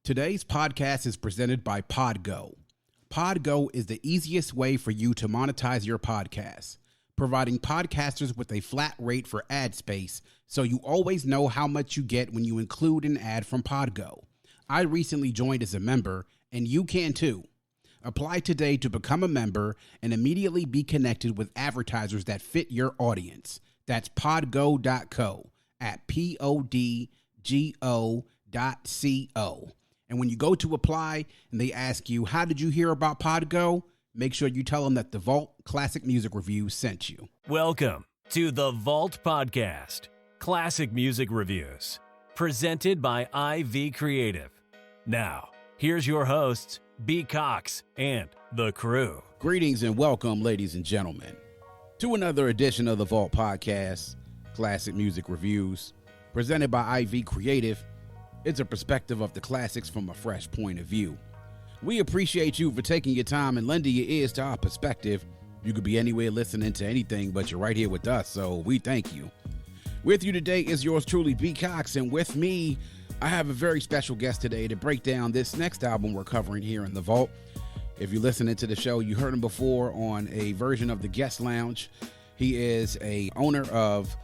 Today's podcast is presented by Podgo. Podgo is the easiest way for you to monetize your podcast, providing podcasters with a flat rate for ad space so you always know how much you get when you include an ad from Podgo. I recently joined as a member, and you can too. Apply today to become a member and immediately be connected with advertisers that fit your audience. That's podgo.co at podgo.co. And when you go to apply and they ask you, how did you hear about Podgo? Make sure you tell them that the Vault Classic Music Review sent you. Welcome to the Vault Podcast, Classic Music Reviews, presented by IV Creative. Now, here's your hosts, B. Cox and the crew. Greetings and welcome, ladies and gentlemen, to another edition of the Vault Podcast, Classic Music Reviews, presented by IV Creative. It's a perspective of the classics from a fresh point of view. We appreciate you for taking your time and lending your ears to our perspective. You could be anywhere listening to anything, but you're right here with us, so we thank you. With you today is yours truly, B. Cox, and with me, I have a very special guest today to break down this next album we're covering here in the Vault. If you're listening to the show, you heard him before on a version of the Guest Lounge. He is a owner of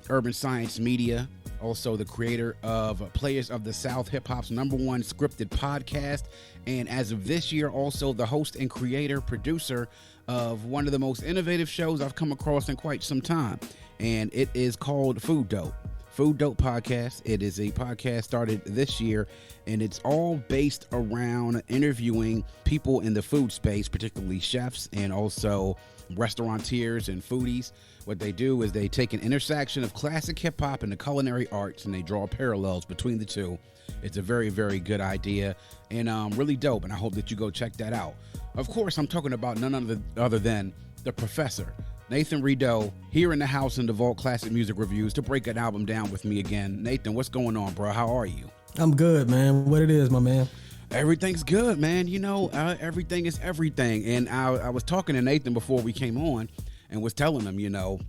Urban Science Media, also the creator of Playerz of the South, hip-hop's #1 scripted podcast, and as of this year, also the host and creator, producer of one of the most innovative shows I've come across in quite some time, and it is called Food Dope. Food Dope Podcast. It is a podcast started this year, and it's all based around interviewing people in the food space, particularly chefs and also restaurateurs and foodies. What they do is they take an intersection of classic hip hop and the culinary arts, and they draw parallels between the two. It's a very, very good idea and really dope, and I hope that you go check that out. Of course, I'm talking about none other than the professor, Nathan Rideaux, here in the house in the Vault Classic Music Reviews to break an album down with me again. Nathan, what's going on, bro? How are you? I'm good, man. What it is, my man? Everything's good, man. You know, everything is everything. And I was talking to Nathan before we came on and was telling him, you know,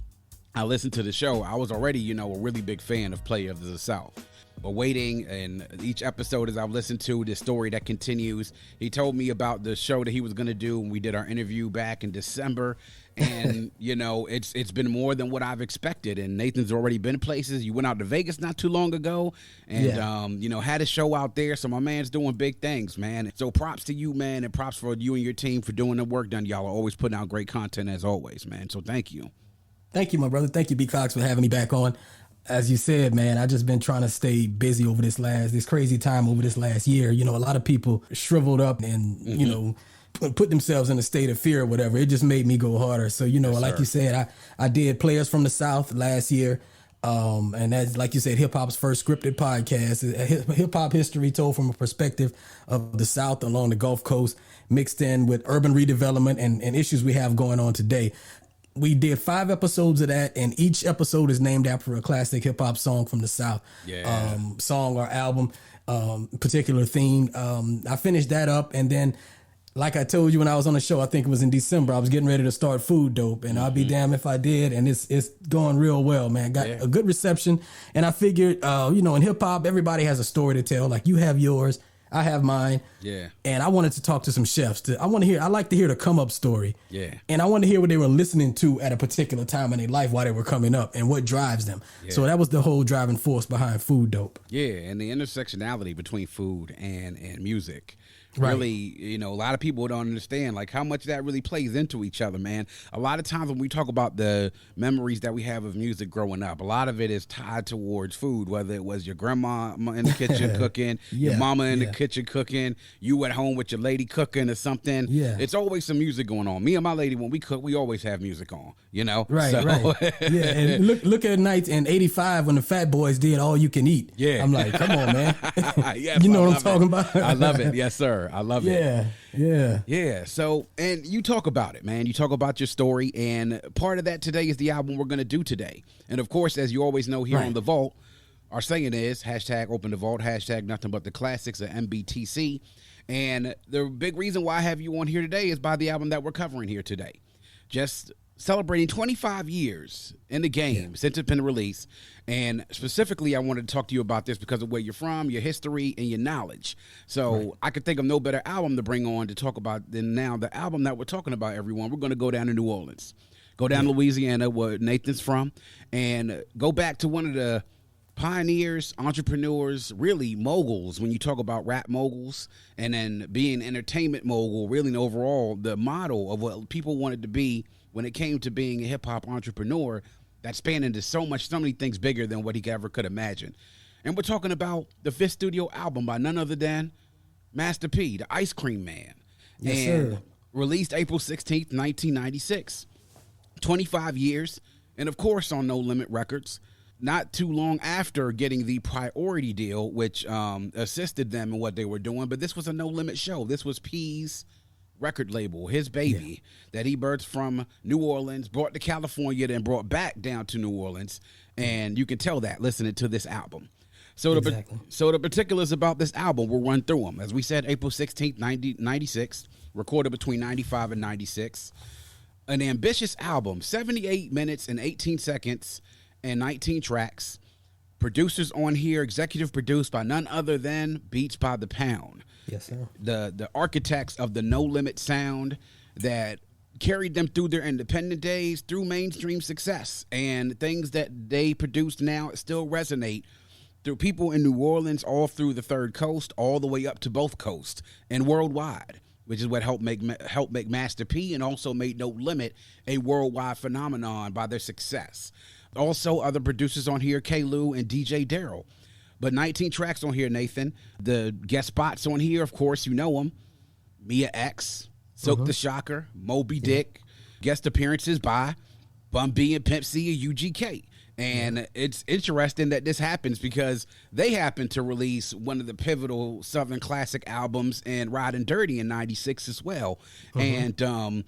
I listened to the show. I was already, you know, a really big fan of Playerz of the South. But waiting, and each episode as I've listened to this story that continues, he told me about the show that he was going to do when we did our interview back in December. And, you know, it's been more than what I've expected. And Nathan's already been places. You went out to Vegas not too long ago and, you know, had a show out there. So my man's doing big things, man. So props to you, man, and props for you and your team for doing the work done. Y'all are always putting out great content as always, man. So thank you. Thank you, my brother. Thank you, B. Cox, for having me back on. As you said, man, I just been trying to stay busy over this crazy time over this last year. You know, a lot of people shriveled up and, you know, put themselves in a state of fear or whatever. It just made me go harder. So, you know, yes, like you said, I did Playerz from the South last year. And that's, like you said, hip hop's first scripted podcast, hip hop history told from a perspective of the South along the Gulf Coast, mixed in with urban redevelopment and issues we have going on today. We did 5 episodes of that, and each episode is named after a classic hip hop song from the South. Yeah. Song or album, particular theme. I finished that up, and then, like I told you when I was on the show, I think it was in December, I was getting ready to start Food Dope, and I'll be damned if I did, and it's going real well, man. Got a good reception, and I figured, you know, in hip hop, everybody has a story to tell. Like, you have yours, I have mine. Yeah. And I wanted to talk to some chefs. I like to hear the come up story. Yeah. And I want to hear what they were listening to at a particular time in their life while they were coming up and what drives them. Yeah. So that was the whole driving force behind Food Dope. Yeah. And the intersectionality between food and music. Right. Really, you know, a lot of people don't understand like how much that really plays into each other, man. A lot of times when we talk about the memories that we have of music growing up, a lot of it is tied towards food, whether it was your grandma in the kitchen cooking, your mama in the kitchen cooking, you at home with your lady cooking or something. Yeah. It's always some music going on. Me and my lady, when we cook, we always have music on, you know? Right, right. Yeah, and look at nights in 85 when the Fat Boys did All You Can Eat. Yeah. I'm like, come on, man. Yes, you know what I'm talking about? I love it. Yes, sir. I love it. Yeah. So, and you talk about it, man. You talk about your story, and part of that today is the album we're going to do today. And of course, as you always know here on The Vault, our saying is #open the vault, #nothing but the classics of MBTC. And the big reason why I have you on here today is by the album that we're covering here today. Just celebrating 25 years in the game since it's been released. And specifically, I wanted to talk to you about this because of where you're from, your history, and your knowledge. So I could think of no better album to bring on to talk about than now the album that we're talking about, everyone. We're going to go down to New Orleans, go down to Louisiana, where Nathan's from, and go back to one of the pioneers, entrepreneurs, really moguls when you talk about rap moguls, and then being entertainment mogul, really overall the model of what people wanted to be when it came to being a hip-hop entrepreneur that spanned into so many things bigger than what he ever could imagine. And we're talking about the 5th studio album by none other than Master P, the Ice Cream Man. Yes, and sir. Released April 16th, 1996. 25 years, and of course on No Limit Records. Not too long after getting the Priority deal, which assisted them in what they were doing. But this was a No Limit show. This was P's record label, his baby, that he birthed from New Orleans, brought to California, then brought back down to New Orleans. And you can tell that listening to this album. So the particulars about this album, we'll run through them. As we said, April 16th, 1996, recorded between 95 and 96. An ambitious album, 78 minutes and 18 seconds. And 19 tracks. Producers on here, executive produced by none other than Beats by the Pound. Yes, sir. The architects of the No Limit sound that carried them through their independent days, through mainstream success, and things that they produce now still resonate through people in New Orleans, all through the Third Coast, all the way up to both coasts and worldwide, which is what helped make Master P and also made No Limit a worldwide phenomenon by their success. Also, other producers on here, K-Lou and DJ Daryl. But 19 tracks on here, Nathan. The guest spots on here, of course, you know them. Mia X, Silk the Shocker, Moby Dick. Guest appearances by Bun B and Pimp C and UGK. And it's interesting that this happens because they happen to release one of the pivotal Southern classic albums in Riding Dirty in 96 as well. And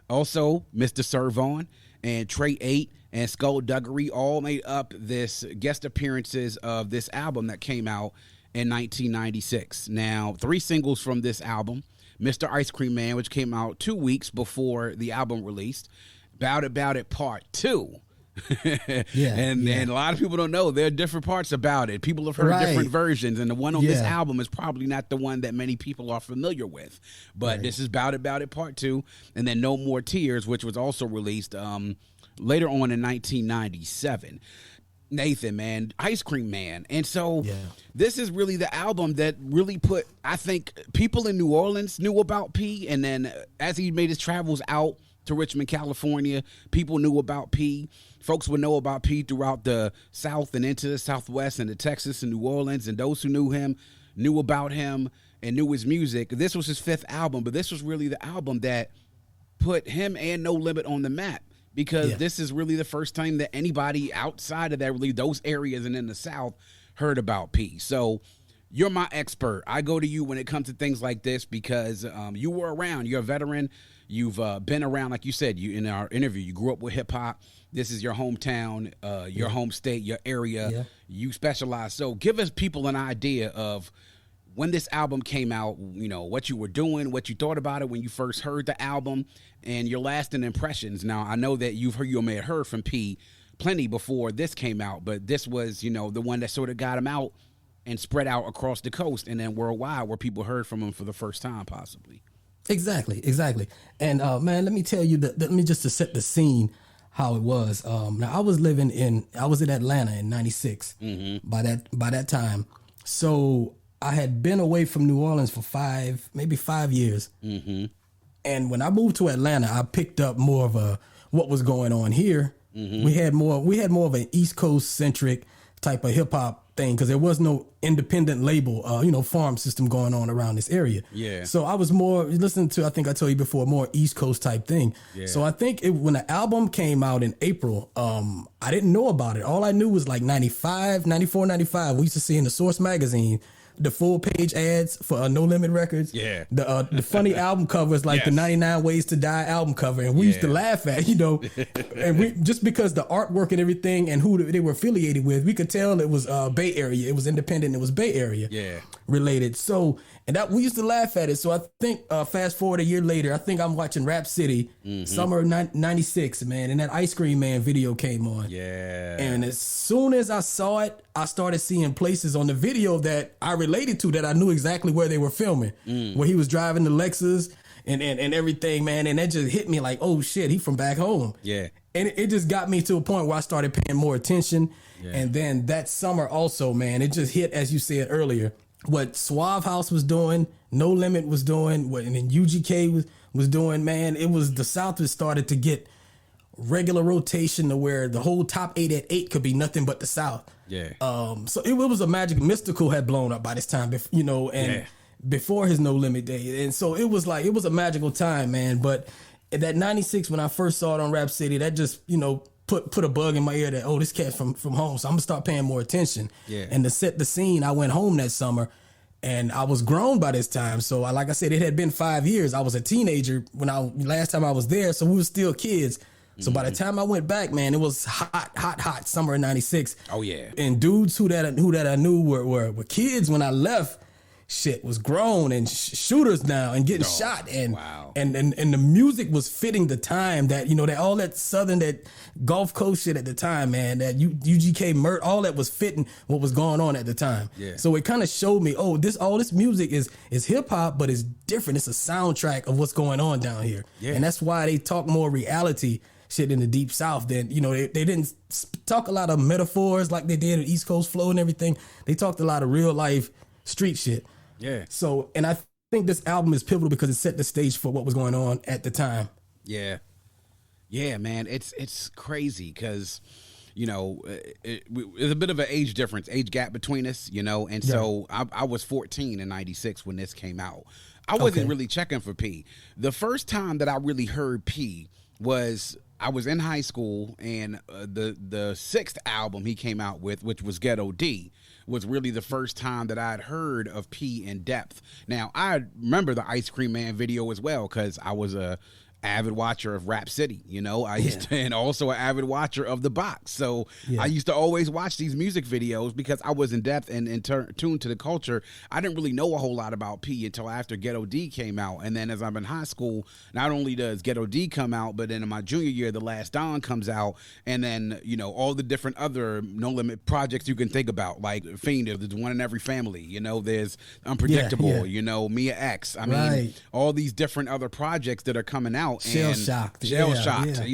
also Mr. Servon and Trey 8 and Skullduggery all made up this guest appearances of this album that came out in 1996. Now, 3 singles from this album: Mr. Ice Cream Man, which came out 2 weeks before the album released; Bout It Part 2. And a lot of people don't know there are different parts about it. People have heard different versions, and the one on this album is probably not the one that many people are familiar with. But this is Bout It Part 2, and then No More Tears, which was also released later on in 1997. Nathan, man, Ice Cream Man. And so this is really the album that really put, I think, people in New Orleans knew about P, and then as he made his travels out to Richmond, California, people knew about P. Folks would know about P throughout the South and into the Southwest and the Texas and New Orleans, and those who knew him knew about him and knew his music. This was his 5th album, but this was really the album that put him and No Limit on the map, because this is really the first time that anybody outside of that, really those areas and in the South, heard about P. So you're my expert. I go to you when it comes to things like this because you were around. You're a veteran. You've been around, like you said, you in our interview, you grew up with hip hop. This is your hometown, your home state, your area. You specialize. So give us people an idea of when this album came out, you know, what you were doing, what you thought about it when you first heard the album, and your lasting impressions. Now, I know that you may have heard from P plenty before this came out, but this was, you know, the one that sort of got him out and spread out across the coast and then worldwide, where people heard from him for the first time, possibly. Exactly. And man, let me tell you, let me just to set the scene how it was. Now I was in Atlanta in 96 by that time. So I had been away from New Orleans for 5 years. And when I moved to Atlanta, I picked up more of what was going on here. We had more of an East Coast centric type of hip hop thing, because there was no independent label, farm system going on around this area. So I was more listening to, I think I told you before, more East Coast type thing. So I think when the album came out in April, I didn't know about it. All I knew was like 95, 94, 95. We used to see in the Source magazine, the full page ads for No Limit Records. Yeah. The funny album covers, like the Yes. 99 Ways to Die album cover. And we used to laugh at, and we just because the artwork and everything and who they were affiliated with, we could tell it was Bay Area. It was independent. It was Bay Area related. So, and that we used to laugh at it. So I think fast forward a year later, I think I'm watching Rap City, summer of 96, man. And that Ice Cream Man video came on. Yeah. And as soon as I saw it, I started seeing places on the video that I related to, that I knew exactly where they were filming, where he was driving the Lexus and everything, man. And that just hit me like, oh shit, he from back home. Yeah. And it just got me to a point where I started paying more attention. Yeah. And then that summer also, man, it just hit, as you said earlier, what Suave House was doing, No Limit was doing, and then UGK was doing, man. It was the South that started to get regular rotation to where the whole top 8 at 8 could be nothing but the South. Yeah. So it was a magic. Mystical had blown up by this time, before his No Limit day. And so it was a magical time, man. But at that 96, when I first saw it on Rap City, that just, put a bug in my ear that, oh, this cat's from home. So I'm gonna start paying more attention. Yeah. And to set the scene, I went home that summer and I was grown by this time. So like I said, it had been 5 years. I was a teenager last time I was there. So we were still kids. So by the time I went back, man, it was hot summer of 96. Oh yeah. And dudes who that I knew were kids when I left, shit was grown and shooters now and getting shot. And, wow. and the music was fitting the time that, that all that Southern, that Gulf Coast shit at the time, man, that UGK murder, all that was fitting what was going on at the time. Yeah. So it kind of showed me, all this music is hip hop, but it's different. It's a soundtrack of what's going on down here. Yeah. And that's why they talk more reality shit in the Deep South than, they didn't talk a lot of metaphors like they did in East Coast Flow and everything. They talked a lot of real life street shit. Yeah. So, and I think this album is pivotal because it set the stage for what was going on at the time. Yeah. Yeah, man. It's crazy because, there's a bit of an age gap between us, and so I was 14 in 96 when this came out. I wasn't really checking for P. The first time that I really heard P was I was in high school, and the sixth album he came out with, which was Ghetto D, was really the first time that I'd heard of P in depth. Now, I remember the Ice Cream Man video as well because I was a avid watcher of Rap City, I used to, and also an avid watcher of The Box. So I used to always watch these music videos because I was in depth and tuned to the culture. I didn't really know a whole lot about P until after Ghetto D came out. And then as I'm in high school, not only does Ghetto D come out, but then in my junior year, The Last Don comes out. And then, all the different other No Limit projects you can think about, like Fiend, there's one in every family, there's Unpredictable, Mia X. I mean, all these different other projects that are coming out. Shell Shocked,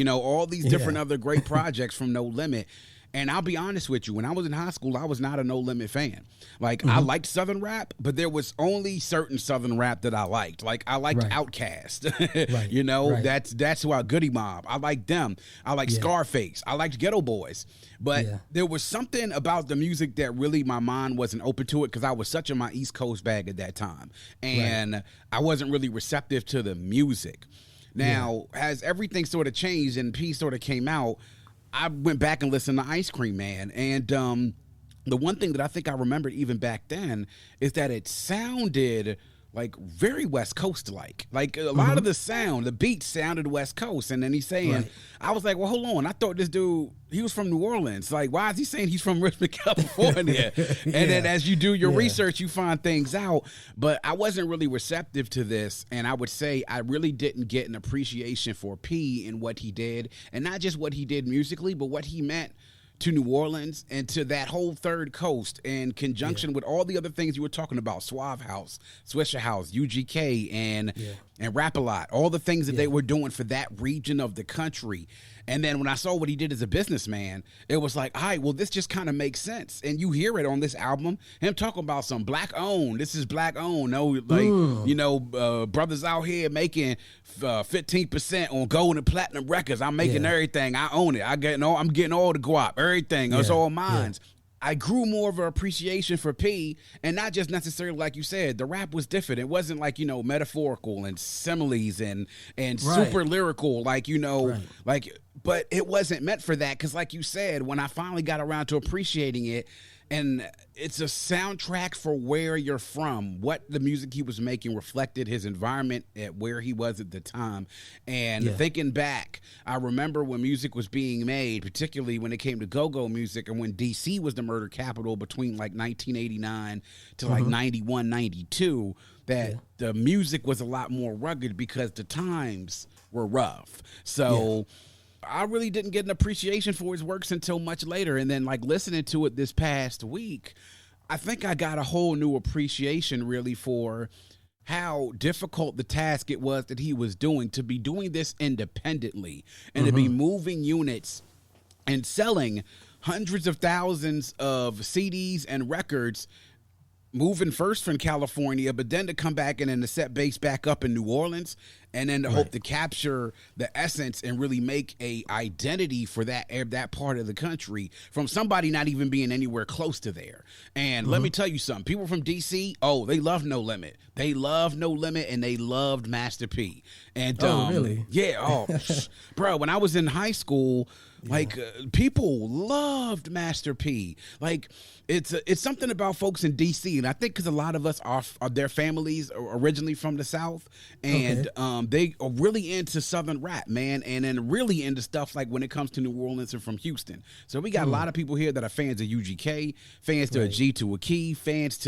all these different other great projects from No Limit. And I'll be honest with you, when I was in high school, I was not a No Limit fan. Like, I liked Southern rap, but there was only certain Southern rap that I liked. Like, I liked Outkast. That's who Goody Mob. I liked them. I liked Scarface. I liked Ghetto Boys. But there was something about the music that really my mind wasn't open to it because I was such in my East Coast bag at that time. And I wasn't really receptive to the music. Now, as everything sort of changed and P sort of came out, I went back and listened to Ice Cream Man. And the one thing that I think I remembered even back then is that it sounded like very West Coast like a lot of the sound, the beat sounded West Coast. And then he's saying, I was like, well, hold on. I thought this dude, he was from New Orleans. Like, why is he saying he's from Richmond, California? And then as you do your research, you find things out. But I wasn't really receptive to this. And I would say I really didn't get an appreciation for P and what he did. And not just what he did musically, but what he meant to New Orleans and to that whole third coast in conjunction with all the other things you were talking about, Suave House, Swisher House, UGK, and Rap-A-Lot, all the things that they were doing for that region of the country. And then when I saw what he did as a businessman, it was like, all right, well, this just kind of makes sense. And you hear it on this album, him talking about some black owned. This is black owned. No, like, brothers out here making 15% on gold and platinum records. I'm making everything. I own it. I'm getting all the guap, everything. It's all mine. I grew more of an appreciation for P, and not just necessarily like you said, the rap was different. It wasn't like, metaphorical and similes and super lyrical, like, like, but it wasn't meant for that. Cause like you said, when I finally got around to appreciating it, and it's a soundtrack for where you're from. What the music he was making reflected his environment at where he was at the time. And thinking back, I remember when music was being made, particularly when it came to go-go music, and when DC was the murder capital between like 1989 to like 91, 92, that the music was a lot more rugged because the times were rough. So I really didn't get an appreciation for his works until much later. And then like listening to it this past week, I think I got a whole new appreciation really for how difficult the task it was that he was doing, to be doing this independently and to be moving units and selling hundreds of thousands of CDs and records, moving first from California, but then to come back and then to set base back up in New Orleans, and then to hope to capture the essence and really make a identity for that part of the country from somebody not even being anywhere close to there. And let me tell you something, people from DC, they love No Limit. They love No Limit, and they loved Master P. And really? Yeah, bro, when I was in high school, like people loved Master P. Like it's something about folks in DC, and I think because a lot of us are their families are originally from the South, and they are really into Southern rap, man, and then really into stuff like when it comes to New Orleans and from Houston. So we got a lot of people here that are fans of UGK, fans to a G to a Key, fans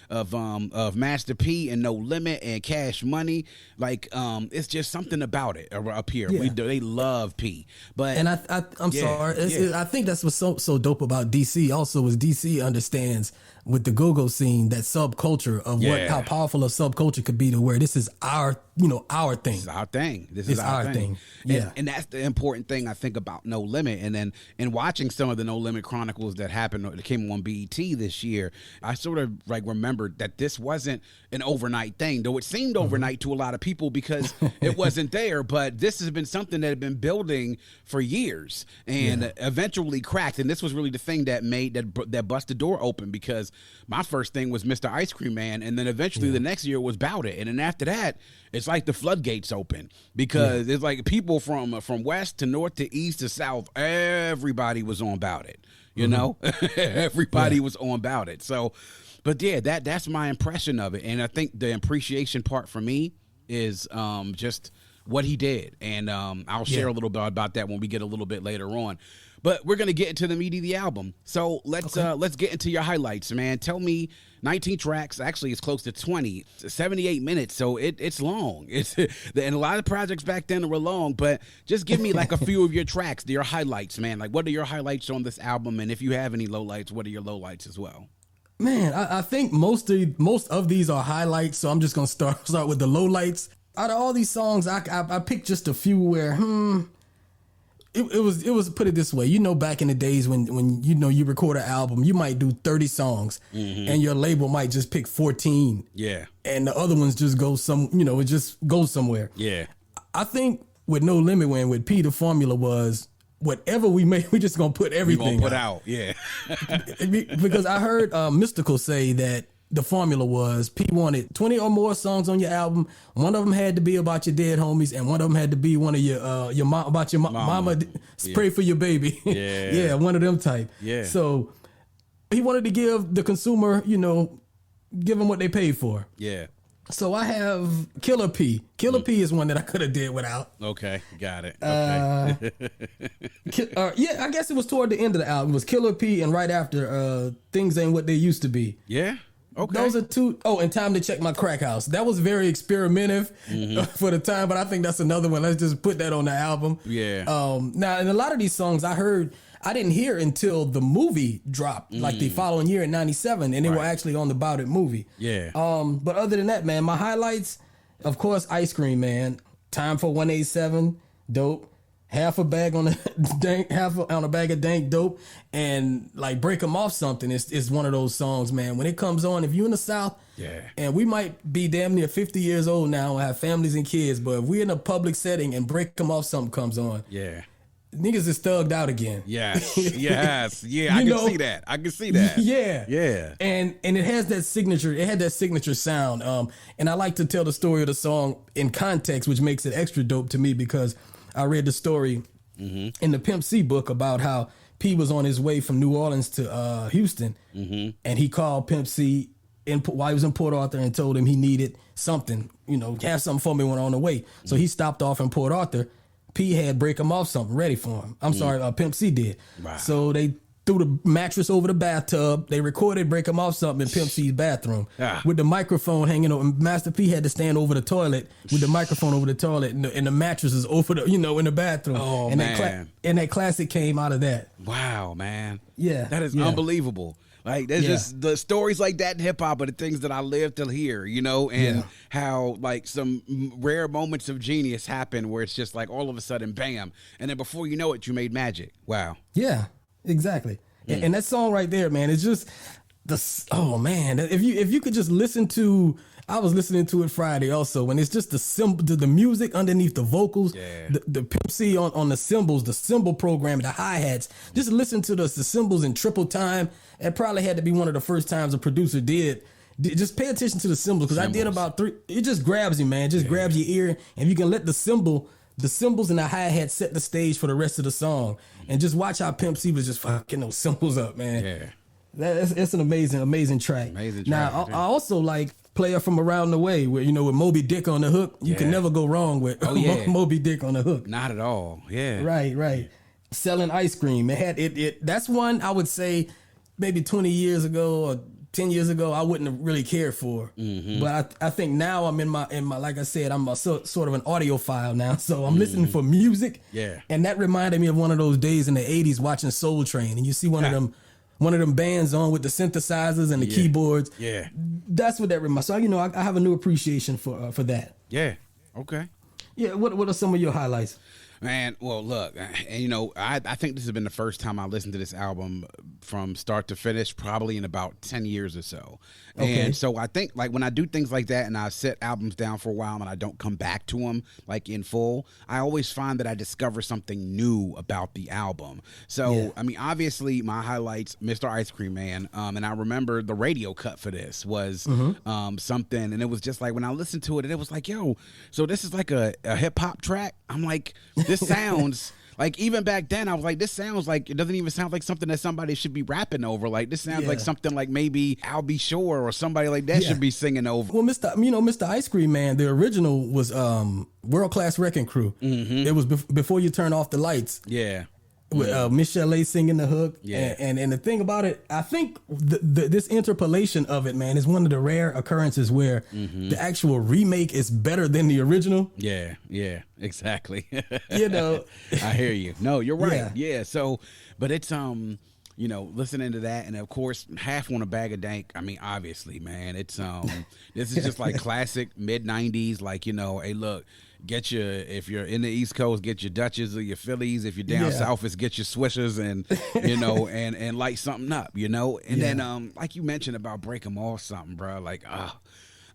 of Master P and No Limit and Cash Money. Like it's just something about it up here. They love P, but and I'm sorry. I think that's what's so dope about DC. Also, is DC understands with the go-go scene that subculture of how powerful a subculture could be, to where this is our thing. This is our thing. This is our thing. Yeah, and that's the important thing I think about No Limit. And then in watching some of the No Limit Chronicles that came on BET this year, I sort of like remembered that this wasn't an overnight thing, though it seemed overnight to a lot of people because it wasn't there. But this has been something that had been building for years and eventually cracked. And this was really the thing that made that busted door open, because my first thing was Mr. Ice Cream Man, and then eventually the next year was Bout It, and then after that, it's like the floodgates open, because it's like people from west to north to east to south, everybody was on Bout It, you know, everybody was on Bout It. So, but that's my impression of it, and I think the appreciation part for me is just what he did, and I'll share a little bit about that when we get a little bit later on. But we're going to get into the meat of the album. So let's get into your highlights, man. Tell me, 19 tracks. Actually, it's close to 20. It's 78 minutes, so it's long. And a lot of projects back then were long, but just give me like a few of your tracks, your highlights, man. Like, what are your highlights on this album? And if you have any lowlights, what are your lowlights as well? Man, I think most of these are highlights, so I'm just going to start with the lowlights. Out of all these songs, I picked just a few where, It was put it this way, back in the days when you record an album, you might do 30 songs and your label might just pick 14. Yeah. And the other ones just go it just goes somewhere. Yeah. I think with No Limit, when with P, the formula was whatever we make, we just gonna put everything out. Yeah. Because I heard Mystical say that the formula was P wanted 20 or more songs on your album. One of them had to be about your dead homies, and one of them had to be one of your mom, about your mama. Pray for your baby. Yeah, one of them type. Yeah. So he wanted to give the consumer, give them what they paid for. Yeah. So I have Killer P. Killer P is one that I could have did without. Okay, got it. Okay. I guess it was toward the end of the album. It was Killer P, and right after Things Ain't What They Used to Be. Yeah. Okay. Those are two. Oh, and Time to Check My Crack House. That was very experimentative for the time, but I think that's another one. Let's just put that on the album. Yeah. Now, in a lot of these songs, I didn't hear until the movie dropped, like the following year in '97, and they were actually on the Bout It movie. Yeah. But other than that, man, my highlights, of course, Ice Cream Man, Time for 187, dope. Half a bag on a bag of dank dope, and like Break 'Em Off Something is one of those songs, man. When it comes on, if you in the South, and we might be damn near 50 years old now and have families and kids, but if we're in a public setting and Break 'Em Off Something comes on, niggas is thugged out again. Yes. I can see that. Yeah. And it has that signature. It had that signature sound. And I like to tell the story of the song in context, which makes it extra dope to me, because I read the story in the Pimp C book about how P was on his way from New Orleans to Houston, and he called Pimp C while he was in Port Arthur and told him he needed something, have something for me when on the way. So he stopped off in Port Arthur. P had Break 'Em Off something ready for him. I'm sorry, Pimp C did. Wow. So they threw the mattress over the bathtub. They recorded Break 'Em Off something in Pimp C's bathroom with the microphone hanging over. Master P had to stand over the toilet with the microphone over the toilet, and the mattress is over the, in the bathroom. Oh, and man. That classic came out of that. Wow, man. Yeah. That is yeah. unbelievable. Like, there's just the stories like that in hip hop are the things that I live to hear, and how like some rare moments of genius happen where it's just like all of a sudden, bam. And then before you know it, you made magic. Wow. Yeah, exactly. And that song right there, man, it's just oh man, if you could just listen to, I was listening to it Friday also, and it's just the music underneath the vocals, the Pimp C on the cymbals, the cymbal program, the hi-hats. Just listen to the cymbals in triple time. It probably had to be one of the first times a producer did. Just pay attention to the cymbals, because I did about 3. It just grabs you, man. It just grabs your ear, and you can let the cymbals and the hi-hat set the stage for the rest of the song. And just watch how Pimp C was just fucking those cymbals up, man. Yeah. That's an amazing track. Amazing track. Now, I also like Player from Around the Way, where, with Moby Dick on the hook. You can never go wrong with Moby Dick on the hook. Not at all. Yeah. Right. Selling ice cream. It had that's one I would say maybe 20 years ago or 10 years ago I wouldn't have really cared for. But I think now I'm in my like I said, I'm sort of an audiophile now. So I'm listening for music. Yeah. And that reminded me of one of those days in the 80s watching Soul Train, and you see one of them bands on with the synthesizers and the keyboards. Yeah. That's what that reminds me. So, I have a new appreciation for that. Yeah. Okay. Yeah. What are some of your highlights? Man, well, look, and I think this has been the first time I listened to this album from start to finish, probably in about 10 years or so. Okay. And so I think, like, when I do things like that and I set albums down for a while and I don't come back to them, like, in full, I always find that I discover something new about the album. So, I mean, obviously, my highlights, Mr. Ice Cream Man, and I remember the radio cut for this was something, and it was just like, when I listened to it, and it was like, yo, so this is like a hip-hop track? I'm like, this sounds like, even back then I was like, this sounds like, it doesn't even sound like something that somebody should be rapping over. Like, this sounds like something like maybe I'll Be Sure or somebody like that should be singing over. Well, Mr. Ice Cream Man, the original was World Class Wrecking Crew. It was Before You Turn Off the Lights. Yeah. With Michelle A singing the hook. Yeah. And the thing about it, I think this interpolation of it, man, is one of the rare occurrences where the actual remake is better than the original. Yeah, exactly. I hear you. No, you're right. Yeah. So, but it's listening to that, and of course, Half on a Bag of Dank. I mean, obviously, man, it's this is just like classic mid-90s. Like, hey, look. If you're in the East Coast, get your Dutches or your Phillies. If you're down south, it's get your Swishers and, and light something up, And then, like you mentioned about Break 'Em Off something, bro, like,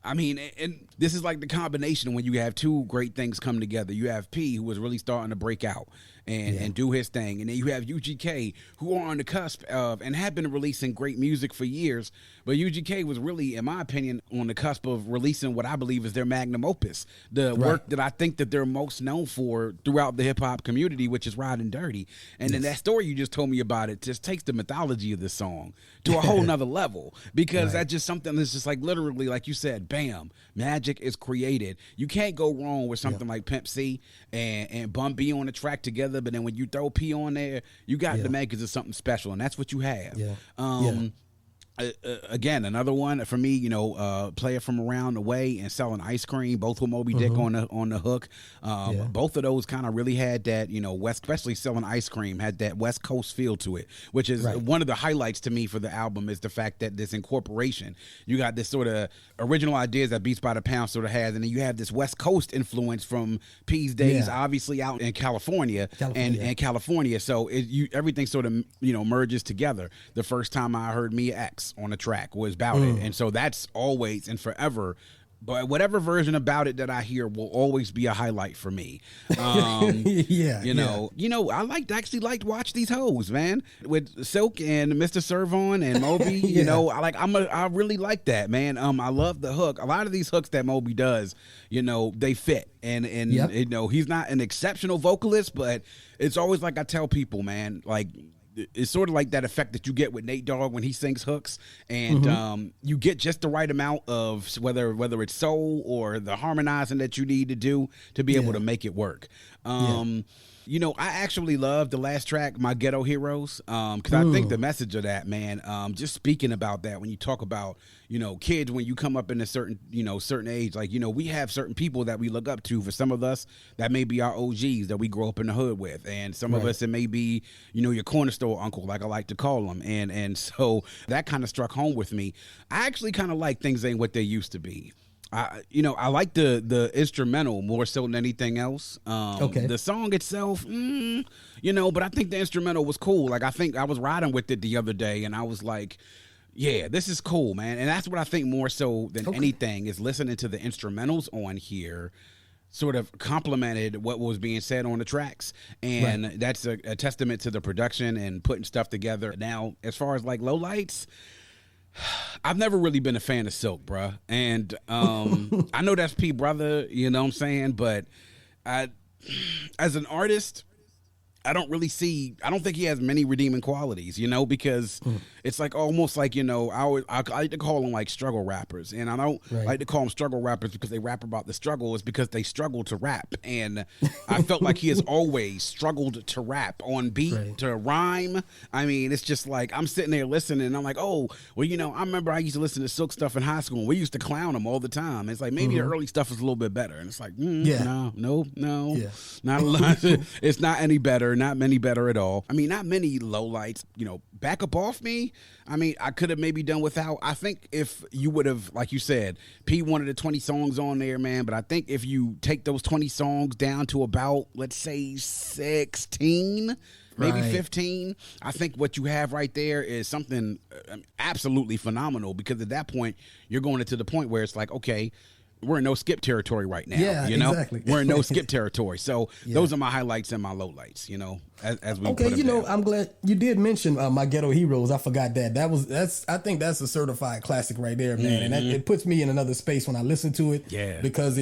I mean, and this is like the combination when you have two great things come together. You have P, who was really starting to break out and do his thing. And then you have UGK, who are on the cusp of and have been releasing great music for years. But UGK was really, in my opinion, on the cusp of releasing what I believe is their magnum opus, the work that I think that they're most known for throughout the hip-hop community, which is Riding Dirty. And then that story you just told me about, it just takes the mythology of the song to a whole nother level, because that's just something that's just like, literally, like you said, bam, magic is created. You can't go wrong with something like Pimp C and Bun B on the track together, but then when you throw P on there, you got the makers of something special, and that's what you have. Again, another one for me, Player from Around the Way and Selling Ice Cream, both with Moby Dick on the hook. Both of those kind of really had that, West, especially Selling Ice Cream, had that West Coast feel to it, which is one of the highlights to me for the album, is the fact that this incorporation, you got this sort of original ideas that Beats by the Pound sort of has, and then you have this West Coast influence from P's days, obviously out in California. And California. So everything sort of, merges together. The first time I heard Mia X on the track was about it, and so that's always and forever. But whatever version about it that I hear will always be a highlight for me. I liked Watch These Hoes, man, with Silk and Mr. Servon and Moby. I really like that, man. I love the hook. A lot of these hooks that Moby does, they fit, and he's not an exceptional vocalist, but it's always like I tell people, man, like, it's sort of like that effect that you get with Nate Dogg when he sings hooks, and you get just the right amount of whether it's soul or the harmonizing that you need to do to be able to make it work. You know, I actually love the last track, My Ghetto Heroes, because I think the message of that, man, just speaking about that, when you talk about, you know, kids, when you come up in a certain age, like, you know, we have certain people that we look up to. For some of us, that may be our OGs that we grow up in the hood with. And some of us, it may be, you know, your corner store uncle, like I like to call them. And so that kind of struck home with me. I actually kind of like Things Ain't What They Used to Be. I like the instrumental more so than anything else. The song itself, you know, but I think the instrumental was cool. Like, I think I was riding with it the other day, and I was like, yeah, this is cool, man. And that's what I think more so than anything is listening to the instrumentals on here sort of complemented what was being said on the tracks. And that's a testament to the production and putting stuff together. Now, as far as like lowlights, I've never really been a fan of Silk, bruh. And I know that's P Brother, you know what I'm saying? But as an artist, I don't think he has many redeeming qualities, you know, because it's like almost like, you know, I like to call them like struggle rappers. And I don't like to call them struggle rappers because they rap about the struggle. It's because they struggle to rap. And I felt like he has always struggled to rap on beat, to rhyme. I mean, it's just like I'm sitting there listening and I'm like, oh, well, you know, I remember I used to listen to Silk stuff in high school. And we used to clown him all the time. It's like maybe the early stuff is a little bit better. And it's like, no, not a lot. It's not any better. Not many better at all. I mean, not many lowlights, you know, back up off me. I mean, I could have maybe done without. I think if you would have, like you said, P wanted the 20 songs on there, man. But I think if you take those 20 songs down to about, let's say 16, maybe 15, I think what you have right there is something absolutely phenomenal, because at that point, you're going into the point where it's like, okay, we're in no skip territory right now. Yeah, you know? Exactly. We're in no skip territory. So those are my highlights and my lowlights, you know, as we put them down. I'm glad you did mention My Ghetto Heroes. I forgot that. I think that's a certified classic right there, man. And it puts me in another space when I listen to it. Yeah. Because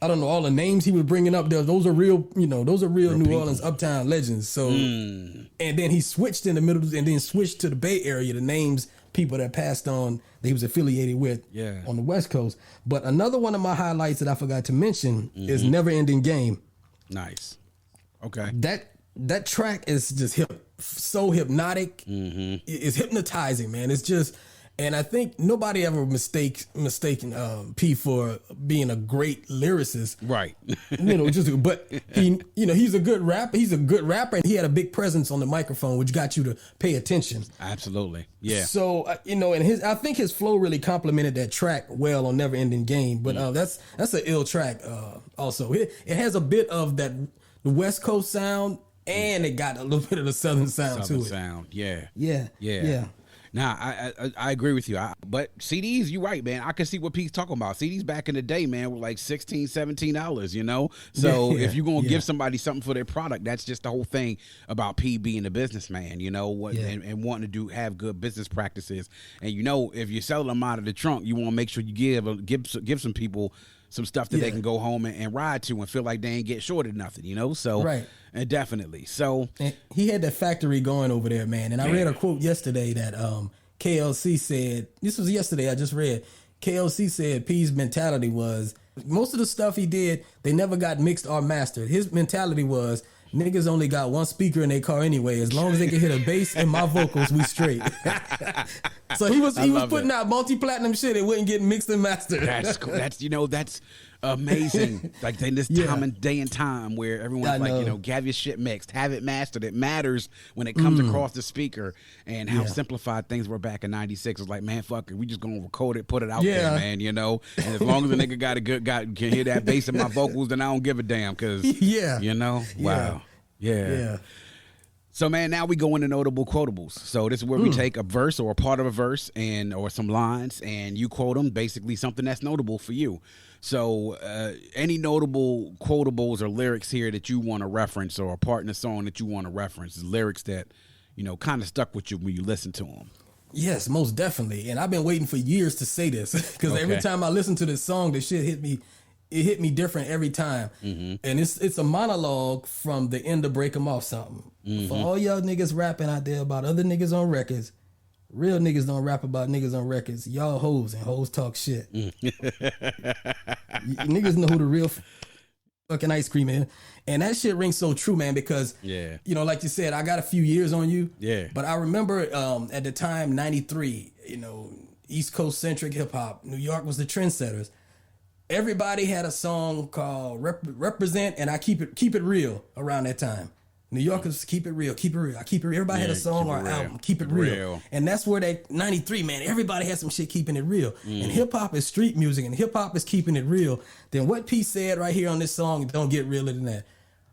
I don't know, all the names he was bringing up there, those are real New Orleans uptown legends. So, and then he switched in the middle and then switched to the Bay Area, the names people that passed on that he was affiliated with on the West Coast. But another one of my highlights that I forgot to mention is Never Ending Game. Nice. Okay. That track is just so hypnotic. It's hypnotizing, man. It's just, and I think nobody ever mistaken P for being a great lyricist. Right. You know, but he's a good rapper. He's a good rapper, and he had a big presence on the microphone, which got you to pay attention. Absolutely. Yeah. So, and I think his flow really complemented that track well on Never Ending Game. But that's an ill track also. It has a bit of the West Coast sound, and it got a little bit of the Southern sound to it. Yeah. Nah, I agree with you. But CDs, you're right, man. I can see what Pete's talking about. CDs back in the day, man, were like $16, $17, you know? So if you're going to give somebody something for their product, that's just the whole thing about P being a businessman, you know, and wanting to have good business practices. And, you know, if you're selling them out of the trunk, you want to make sure you give some people some stuff that they can go home and ride to and feel like they ain't get shorted nothing, you know? So, and definitely. So, and he had that factory going over there, man. And I read a quote yesterday that KLC said, this was yesterday, I just read, KLC said P's mentality was, most of the stuff he did, they never got mixed or mastered. His mentality was, niggas only got one speaker in their car anyway. As long as they can hit a bass and my vocals, we straight. So he was putting out multi-platinum shit. It wouldn't get mixed and mastered. That's cool. That's amazing. Like in this day and time where everyone's like, you know, have your shit mixed, have it mastered. It matters when it comes across the speaker, and how simplified things were back in '96. It's like, man, fuck it, we just gonna record it, put it out there, man. You know, and as long as the nigga can hear that bass in my vocals, then I don't give a damn. Cause you know, wow, yeah. So, man, now we go into notable quotables. So this is where we take a verse or a part of a verse or some lines, and you quote them, basically something that's notable for you. So any notable quotables or lyrics here that you want to reference, or a part in a song that you want to reference, lyrics that, you know, kind of stuck with you when you listen to them. Yes, most definitely. And I've been waiting for years to say this, because every time I listen to this song, this shit hit me it hit me different every time. And it's a monologue from the end of Break 'Em Off something. For all y'all niggas rapping out there about other niggas on records, real niggas don't rap about niggas on records. Y'all hoes and hoes talk shit. Niggas know who the real fucking ice cream is. And that shit rings so true, man, because, you know, like you said, I got a few years on you. Yeah. But I remember at the time, 93, you know, East Coast centric hip hop. New York was the trendsetters. Everybody had a song called Represent, and I keep it real around that time. New Yorkers, keep it real, keep it real. I keep it real. Everybody had a song or album, keep it real. And that's where that 93, man, everybody had some shit keeping it real. And hip hop is street music, and hip hop is keeping it real. Then what P said right here on this song, don't get realer than that.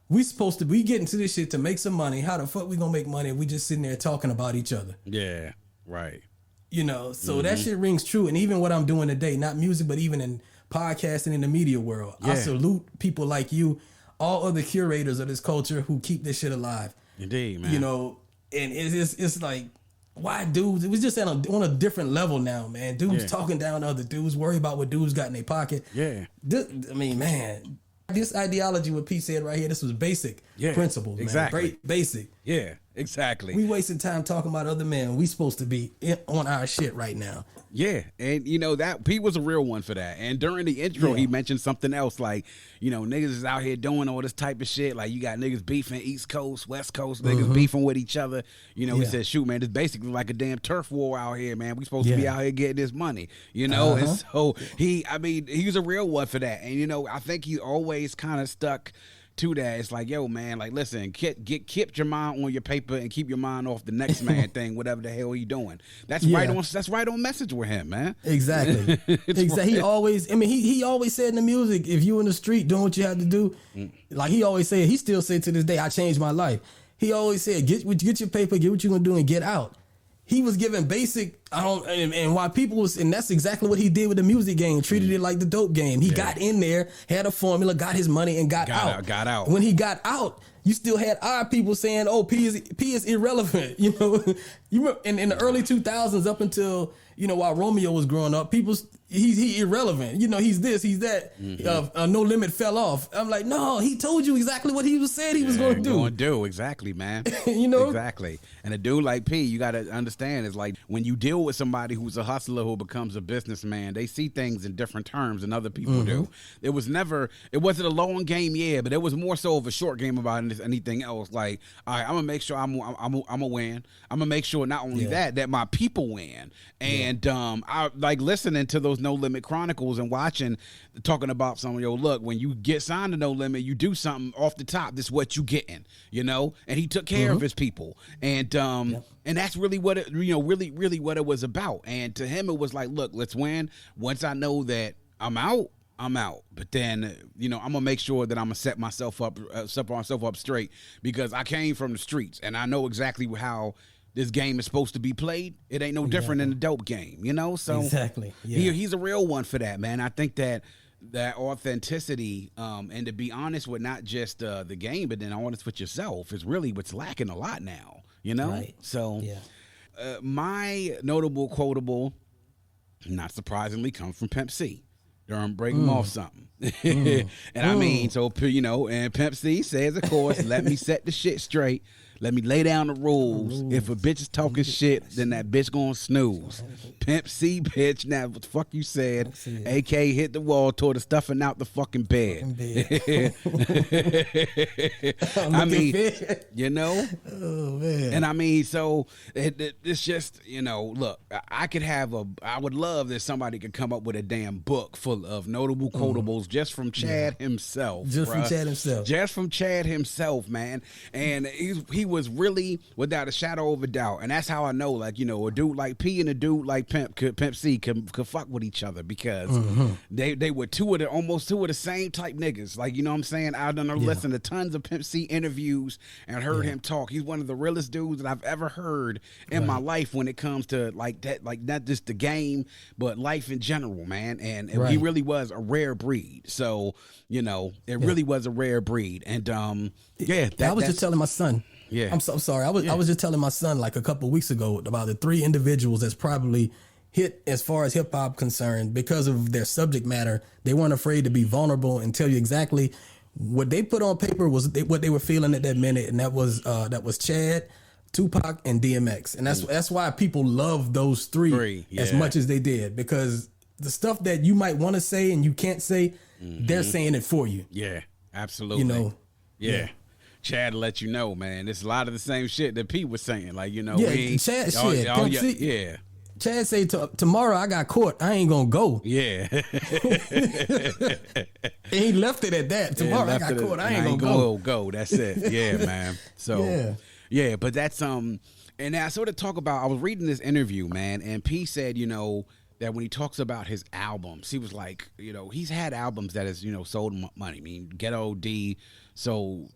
We supposed to be getting to this shit to make some money. How the fuck we gonna make money if we just sitting there talking about each other? Yeah, right. You know, so that shit rings true. And even what I'm doing today, not music, but even in podcasting in the media world, I salute people like you, all other curators of this culture who keep this shit alive. Indeed, man. You know, and it's like, why dudes? It was just on a different level now, man. Dudes talking down to other dudes, worry about what dudes got in their pocket. Yeah. I mean, man, this ideology, what Pete said right here, this was basic principles, man. Exactly. Basic. Yeah, exactly. We wasting time talking about other men. We supposed to be on our shit right now. Yeah, and you know that Pete was a real one for that. And during the intro, he mentioned something else, like, you know, niggas is out here doing all this type of shit. Like, you got niggas beefing East Coast, West Coast, niggas beefing with each other. You know, he said, shoot, man, it's basically like a damn turf war out here, man. We supposed to be out here getting this money, you know? And so he was a real one for that. And, you know, I think he always kind of stuck to that. It's like, yo, man, like, listen, keep your mind on your paper and keep your mind off the next man thing, whatever the hell he doing. That's right on message with him, man. Exactly. Exactly. He always said in the music, if you in the street doing what you have to do, like he always said, he still said to this day, I changed my life. He always said, get your paper, get what you're gonna do, and get out. He was giving basic, and why people was, and that's exactly what he did with the music game, treated it like the dope game. He got in there, had a formula, got his money, and got out. When he got out, you still had our people saying, oh, P is irrelevant. You know, in the early 2000s up until, you know, while Romeo was growing up, he's irrelevant. You know, he's this, he's that. No Limit fell off. I'm like, no, he told you exactly what he said he was going to do. Exactly, man. You know? Exactly. And a dude like P, you got to understand, is like when you deal with somebody who's a hustler who becomes a businessman, they see things in different terms than other people do. It wasn't a long game, but it was more so of a short game about anything else. Like, all right, I'm gonna make sure I'm gonna win. I'm gonna make sure not only that my people win. And I like listening to those No Limit Chronicles and talking about some, yo, look, when you get signed to No Limit, you do something off the top. This is what you getting, you know. And he took care of his people, and that's really what it, you know, really what it was about. And to him, it was like, look, let's win. Once I know that I'm out. But then, you know, I'm gonna make sure that I'm gonna set myself up straight, because I came from the streets and I know exactly how this game is supposed to be played. It ain't no different than a dope game, you know? So he's a real one for that, man. I think that authenticity, and to be honest with not just the game, but then honest with yourself, is really what's lacking a lot now, you know? Right. So my notable quotable, not surprisingly, comes from Pimp C. During Break 'Em Off something. And I mean, so, you know, and Pimp C says, of course, let me set the shit straight. Let me lay down the rules. If a bitch is talking shit, then that bitch gonna snooze. Pimp C, bitch. Now, what the fuck you said? AK hit the wall, tore the stuffing out the fucking bed. I mean, you know? Oh, man. And I mean, so it's just, you know, look, I would love that somebody could come up with a damn book full of notable quotables just from Chad himself. Just from Chad himself, man. And he was really, without a shadow of a doubt, and that's how I know, like, you know, a dude like P and a dude like Pimp C could fuck with each other, because they were almost two of the same type niggas. Like, you know what I'm saying? I've done listened to tons of Pimp C interviews and heard him talk. He's one of the realest dudes that I've ever heard in my life when it comes to like that, like not just the game, but life in general, man. And he really was a rare breed. So, you know, it really was a rare breed. And I was just telling my son. Yeah, I'm so sorry. I was just telling my son like a couple of weeks ago about the three individuals that's probably hit as far as hip hop concerned because of their subject matter. They weren't afraid to be vulnerable and tell you exactly what they put on paper was what they were feeling at that minute, and that was Chad, Tupac, and DMX, and that's why people love those three as much as they did, because the stuff that you might want to say and you can't say, they're saying it for you. Yeah, absolutely. Yeah. Chad let you know, man. It's a lot of the same shit that Pete was saying. Like, Chad Chad say tomorrow I got court. I ain't gonna go. Yeah. And he left it at that. Tomorrow I got court. I ain't gonna go. That's it. Yeah, man. So yeah, but that's and I sort of talk about. I was reading this interview, man, and P said, that when he talks about his albums, he was like, he's had albums that has, sold money. I mean, Ghetto D sold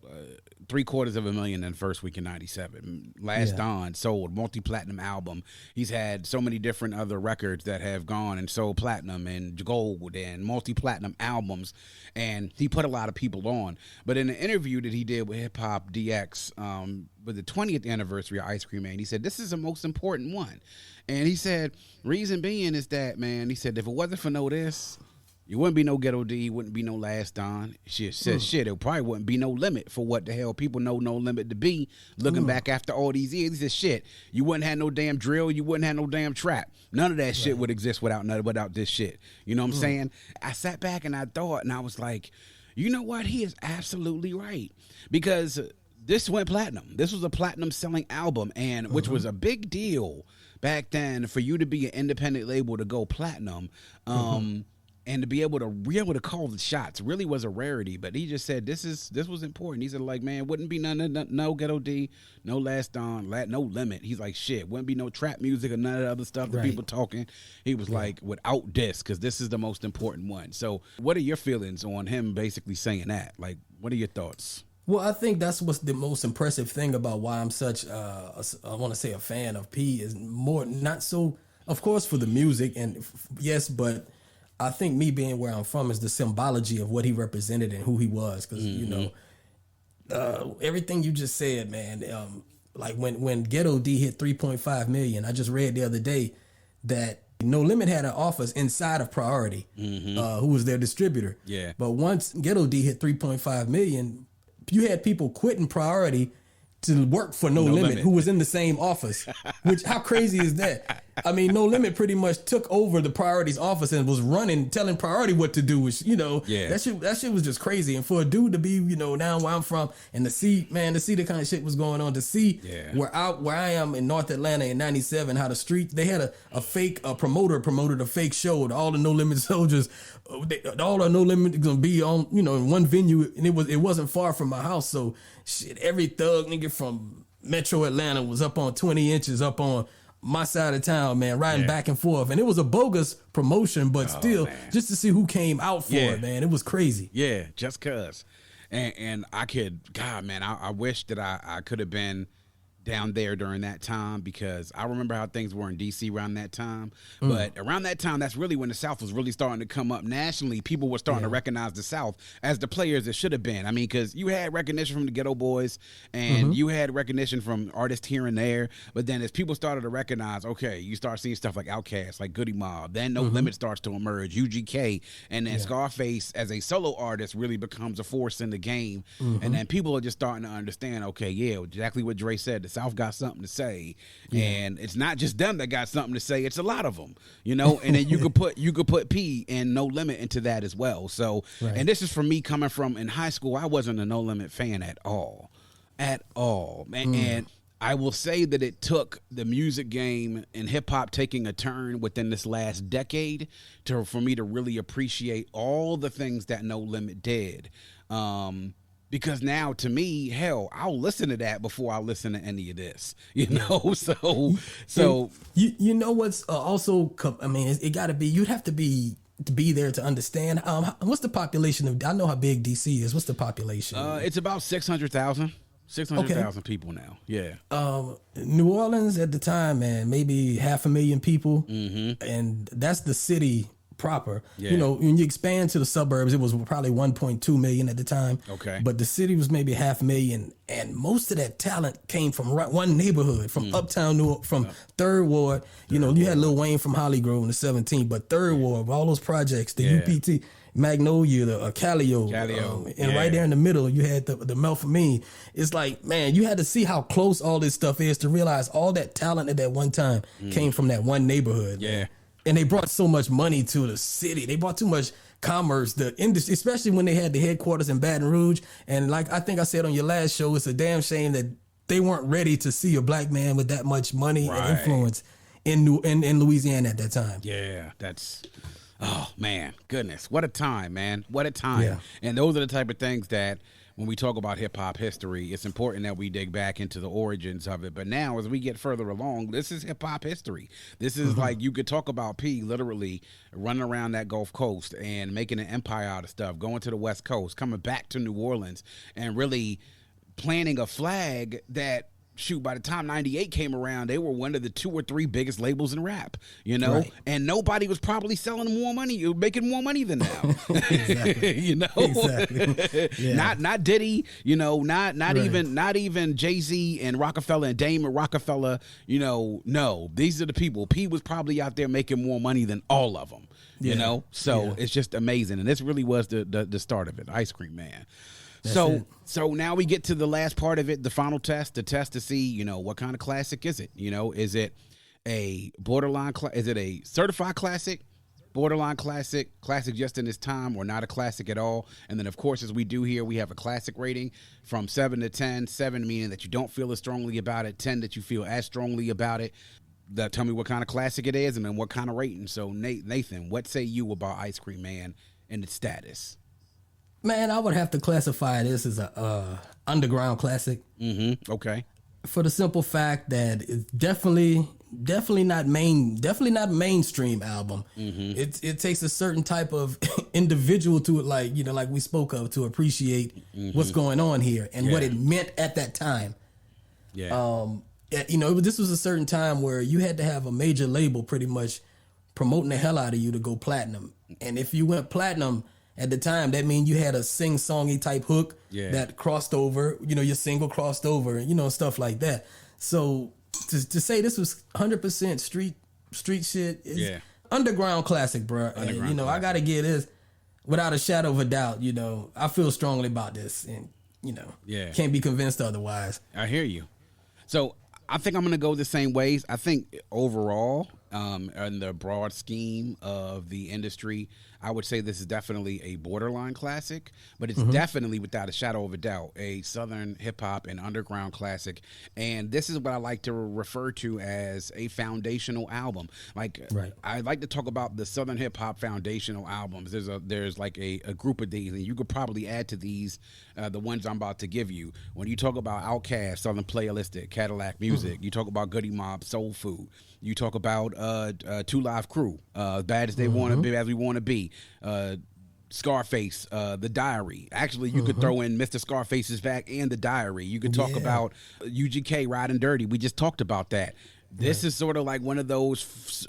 $750,000 in the first week in '97. Last Dawn sold multi-platinum album. He's had so many different other records that have gone and sold platinum and gold and multi-platinum albums, and he put a lot of people on. But in an interview that he did with HipHopDX with the 20th anniversary of Ice Cream Man, he said this is the most important one. And he said, reason being is that, man, he said, if it wasn't for this, you wouldn't be no Ghetto D, wouldn't be no Last Don. It probably wouldn't be no limit for what the hell people know No Limit to be looking back after all these years. He said, you wouldn't have no damn drill, you wouldn't have no damn trap. None of that shit would exist without this shit. You know what I'm saying? I sat back and I thought, and I was like, you know what? He is absolutely right. Because this went platinum. This was a platinum selling album, and which was a big deal back then for you to be an independent label to go platinum. And to be able to call the shots really was a rarity. But he just said this was important. He said, like, man, wouldn't be no Ghetto D, no Last Dawn, no Limit. He's like, shit, wouldn't be no trap music or none of the other stuff that people talking. He was like, without this, because this is the most important one. So what are your feelings on him basically saying that? Like, what are your thoughts? Well, I think that's what's the most impressive thing about why I'm such, I want to say a fan of P, is more, not so, of course, for the music, and yes, but I think me being where I'm from is the symbology of what he represented and who he was. Because, everything you just said, man, like when Ghetto D hit 3.5 million, I just read the other day that No Limit had an office inside of Priority, who was their distributor. Yeah. But once Ghetto D hit 3.5 million, you had people quitting Priority to work for No Limit, who was in the same office. Which, how crazy is that? I mean, No Limit pretty much took over the Priority's office and was telling Priority what to do. Which, that shit was just crazy. And for a dude to be, down where I'm from, and to see the kind of shit was going on, to see where I am in North Atlanta in '97, how the street, they had a fake promoter promoted a fake show. All the No Limit soldiers, all the No Limit gonna be on, in one venue, and it wasn't far from my house. So shit, every thug nigga from Metro Atlanta was up on 20 inches up on my side of town, man, riding back and forth. And it was a bogus promotion, but still, just to see who came out for it, man, it was crazy. Yeah, just cuz. And I could, God, man, I wish that I could have been down there during that time, because I remember how things were in DC around that time. But around that time, that's really when the South was really starting to come up nationally. People were starting to recognize the South as the players it should have been. I mean, because you had recognition from the Ghetto Boys, and you had recognition from artists here and there. But then as people started to recognize, okay, you start seeing stuff like Outkast, like Goody Mob, then No Limit starts to emerge, UGK, and then Scarface as a solo artist really becomes a force in the game. And then people are just starting to understand, okay, exactly what Dre said, the South got something to say, and it's not just them that got something to say, it's a lot of them, and then you could put P and No Limit into that as well. So and this is for me coming from, in high school, I wasn't a No Limit fan at all, man. And I will say that it took the music game and hip hop taking a turn within this last decade for me to really appreciate all the things that No Limit did. Because now, to me, hell, I'll listen to that before I listen to any of this, So you know what's also, I mean, it got to be, you'd have to be there to understand. What's the population of? I know how big DC is. What's the population? It's about 600,000. 600,000 people now. Yeah. New Orleans at the time, man, maybe 500,000 people, and that's the city proper. Yeah. You know, when you expand to the suburbs, it was probably 1.2 million at the time. Okay. But the city was maybe 500,000, and most of that talent came from one neighborhood, from uptown from Third Ward. You know, you had Lil Wayne from Holly Grove in the 17th, but Third Ward, all those projects, the UPT, Magnolia, the Callio, and right there in the middle, you had the Melphamine. It's like, man, you had to see how close all this stuff is to realize all that talent at that one time came from that one neighborhood. Yeah. And they brought so much money to the city. They brought too much commerce, the industry, especially when they had the headquarters in Baton Rouge. And like I think I said on your last show, it's a damn shame that they weren't ready to see a black man with that much money and influence in Louisiana at that time. Yeah, that's... Oh, man, goodness. What a time, man. What a time. Yeah. And those are the type of things that when we talk about hip-hop history, it's important that we dig back into the origins of it. But now, as we get further along, this is hip-hop history. This is like, you could talk about P literally running around that Gulf Coast and making an empire out of stuff, going to the West Coast, coming back to New Orleans, and really planting a flag that, shoot, by the time 98 came around, they were one of the 2 or 3 biggest labels in rap, you know, and nobody was probably selling more money, making more money than now. Exactly. You know, exactly. Yeah. Not Diddy, you know, not even Jay-Z and Rockefeller and Dame and Rockefeller, you know, no, these are the people. P was probably out there making more money than all of them, you know, so it's just amazing. And this really was the start of it. Ice Cream Man. So now we get to the last part of it, the final test, the test to see, you know, what kind of classic is it? You know, is it a borderline, is it a certified classic, borderline classic, classic just in its time, or not a classic at all? And then, of course, as we do here, we have a classic rating from 7 to 10, 7 meaning that you don't feel as strongly about it, 10 that you feel as strongly about it. Tell me what kind of classic it is and then what kind of rating. So, Nathan, what say you about Ice Cream Man and its status? Man, I would have to classify this as a underground classic. Mm-hmm. Okay. For the simple fact that it's definitely not mainstream album. Mm-hmm. It takes a certain type of individual to it, like, you know, like we spoke of, to appreciate what's going on here and what it meant at that time. Yeah. You know, this was a certain time where you had to have a major label pretty much promoting the hell out of you to go platinum. And if you went platinum at the time, that means you had a sing-songy type hook that crossed over, you know, your single crossed over, you know, stuff like that. So to say this was 100% street shit is underground classic, bro. And, you know, I got to give this without a shadow of a doubt. You know, I feel strongly about this, and, you know, can't be convinced otherwise. I hear you. So I think I'm going to go the same ways. I think overall, in the broad scheme of the industry, I would say this is definitely a borderline classic, but it's definitely, without a shadow of a doubt, a Southern hip-hop and underground classic. And this is what I like to refer to as a foundational album. Like, I like to talk about the Southern hip-hop foundational albums. There's like a group of these, and you could probably add to these the ones I'm about to give you. When you talk about Outkast, Southern Playalistic, Cadillac Music, you talk about Goody Mob, Soul Food, you talk about Two Live Crew, Bad as They Want to Be, As We Want to Be, Scarface, The Diary. Actually, you could throw in Mr. Scarface's Back and The Diary. You could talk about UGK, Riding Dirty. We just talked about that. This is sort of like one of those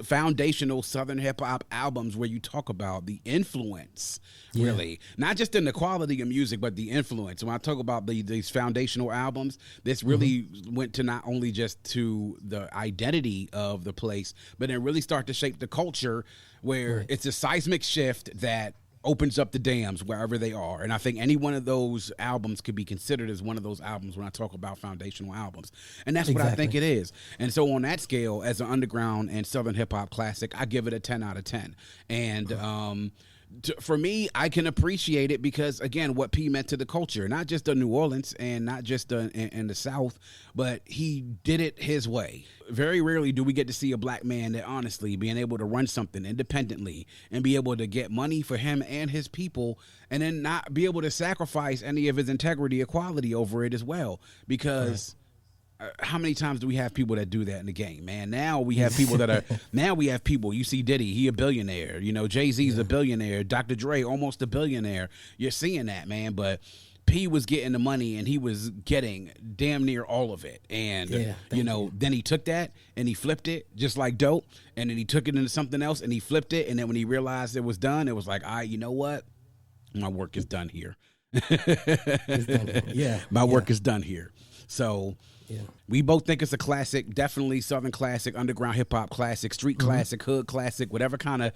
foundational Southern hip-hop albums where you talk about the influence, really. Not just in the quality of music, but the influence. When I talk about these foundational albums, this really went to not only just to the identity of the place, but it really start to shape the culture where it's a seismic shift that opens up the dams wherever they are. And I think any one of those albums could be considered as one of those albums when I talk about foundational albums. And that's what I think it is. And so on that scale, as an underground and Southern hip-hop classic, I give it a 10 out of 10. And for me, I can appreciate it because, again, what P meant to the culture, not just in New Orleans and not just in the South, but he did it his way. Very rarely do we get to see a black man that honestly being able to run something independently and be able to get money for him and his people and then not be able to sacrifice any of his integrity or quality over it as well. Because how many times do we have people that do that in the game, man? Now we have people that are, you see Diddy, he a billionaire. You know, Jay-Z's a billionaire. Dr. Dre, almost a billionaire. You're seeing that, man. But P was getting the money and he was getting damn near all of it. And, then he took that and he flipped it just like Dope. And then he took it into something else and he flipped it. And then when he realized it was done, it was like, all right, you know what? My work is done here. My work is done here. So we both think it's a classic, definitely Southern classic, underground hip hop classic, street classic, hood classic, whatever kind of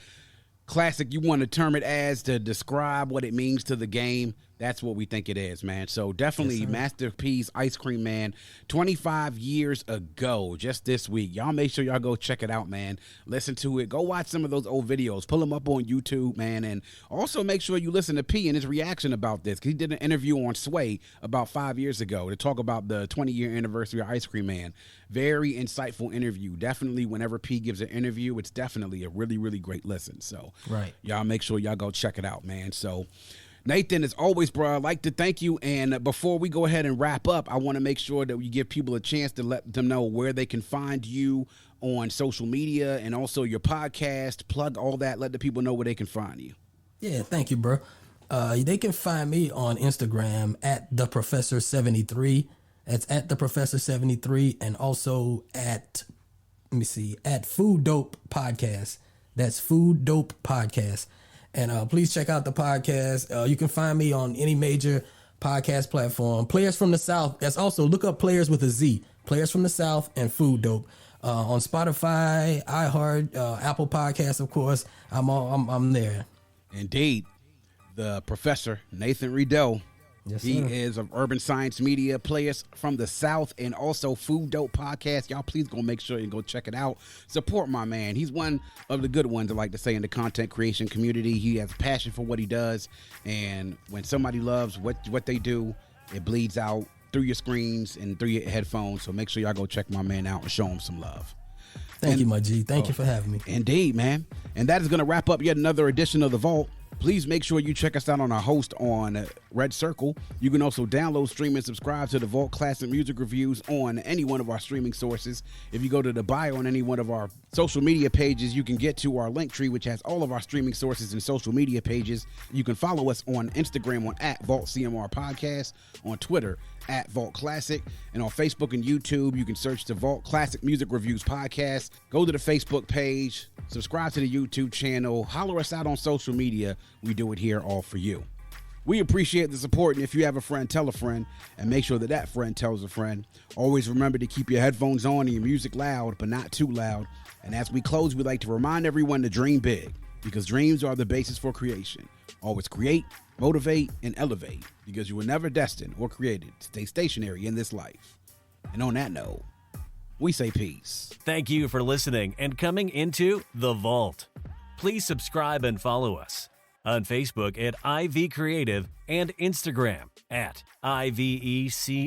classic you want to term it as to describe what it means to the game. That's what we think it is, man. So definitely Master P's Ice Cream Man, 25 years ago, just this week. Y'all make sure y'all go check it out, man. Listen to it. Go watch some of those old videos. Pull them up on YouTube, man. And also make sure you listen to P and his reaction about this. He did an interview on Sway about 5 years ago to talk about the 20-year anniversary of Ice Cream Man. Very insightful interview. Definitely whenever P gives an interview, it's definitely a really, really great listen. So y'all make sure y'all go check it out, man. So Nathan, as always, bro, I'd like to thank you. And before we go ahead and wrap up, I want to make sure that we give people a chance to let them know where they can find you on social media and also your podcast. Plug all that. Let the people know where they can find you. Yeah, thank you, bro. They can find me on Instagram at theprofessor73. That's at theprofessor73, and also at Food Dope Podcast. That's Food Dope Podcast. And please check out the podcast. You can find me on any major podcast platform. Playerz from the South. That's also, look up Playerz with a Z. Playerz from the South and Food Dope. On Spotify, iHeart, Apple Podcasts, of course. I'm there. Indeed. The Professor, Nathan Rideaux. Yes, he sir. is of Urban Science Media, Playerz from the South, and also Food Dope Podcast. Y'all please go make sure and go check it out. Support my man. He's one of the good ones, I like to say, in the content creation community. He has passion for what he does, and when somebody loves what they do, it bleeds out through your screens and through your headphones. So make sure y'all go check my man out and show him some love. Thank you, my G. Thank you for having me. Indeed, man. And that is going to wrap up yet another edition of The Vault. Please make sure you check us out on our host on Red Circle. You can also download, stream, and subscribe to The Vault Classic Music Reviews on any one of our streaming sources. If you go to the bio on any one of our social media pages, you can get to our link tree, which has all of our streaming sources and social media pages. You can follow us on Instagram on @VaultCMR Podcast, on Twitter @Vault Classic, and on Facebook and YouTube, you can search the Vault Classic Music Reviews Podcast. Go to the Facebook page, subscribe to the YouTube channel, holler us out on social media. We do it here all for you. We appreciate the support, and if you have a friend, tell a friend, and make sure that that friend tells a friend. Always remember to keep your headphones on and your music loud, but not too loud. And as we close, we'd like to remind everyone to dream big, because dreams are the basis for creation. Always create, motivate, and elevate, because you were never destined or created to stay stationary in this life. And on that note, we say peace. Thank you for listening and coming into The Vault. Please subscribe and follow us on Facebook at IV Creative and Instagram at IVECRE8.